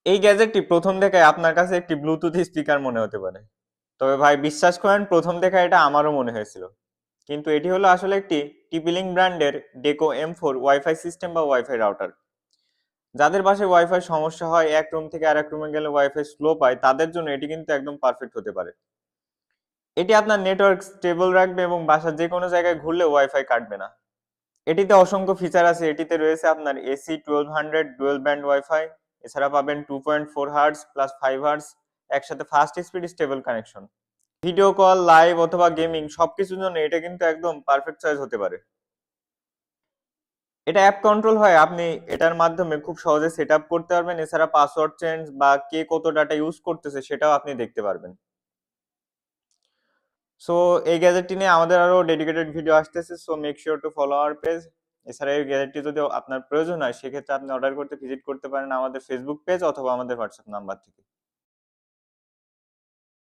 এই গ্যাজেটটি প্রথম দেখায় আপনার কাছে একটি ব্লুটুথ স্পিকার মনে হতে পারে, তবে ভাই বিশ্বাস করেন প্রথম দেখায় এটা আমারও মনে হয়েছিল। কিন্তু এটি হলো আসলে একটি টিপিলিং ব্র্যান্ডের ডেকো M4 ওয়াইফাই সিস্টেম বা ওয়াইফাই রাউটার। যাদের বাসায় ওয়াইফাই সমস্যা হয়, এক রুম থেকে আরেক রুমে গেলে ওয়াইফাই স্লো পায়, তাদের জন্য এটি কিন্তু একদম পারফেক্ট হতে পারে। এটি আপনার নেটওয়ার্ক স্টেবল রাখবে এবং বাসার যে কোনো জায়গায় ঘুরলে ওয়াইফাই কাটবে না। এটিতে অসংখ্য ফিচার আছে। এটিতে রয়েছে আপনার এসি 1200 ডুয়েল ব্যান্ড ওয়াইফাই। এছাড়া পাবেন 2.4 হার্টজ প্লাস 5 হার্টজ একসাথে fast speed stable connection. Video call, live অথবা গেমিং সবকিছুর জন্য এটা কিন্তু একদম পারফেক্ট চয়েস হতে পারে। এটা অ্যাপ কন্ট্রোল হয়, আপনি এটার মাধ্যমে খুব সহজে সেট আপ করতে পারবেন। এছাড়া পাসওয়ার্ড চেঞ্জ বা কে কত ডাটা ইউজ করতেছে সেটাও আপনি দেখতে পারবেন। সো এই গ্যাজেটটি নিয়ে আমাদের আরো ডেডিকেটেড ভিডিও আসতেছে, so make sure to follow our page. এছাড়া এই গ্যাজেটটি যদি আপনার প্রয়োজন হয় সেক্ষেত্রে আপনি অর্ডার করতে ভিজিট করতে পারেন আমাদের ফেসবুক পেজ অথবা আমাদের হোয়াটসঅ্যাপ নাম্বার থেকে।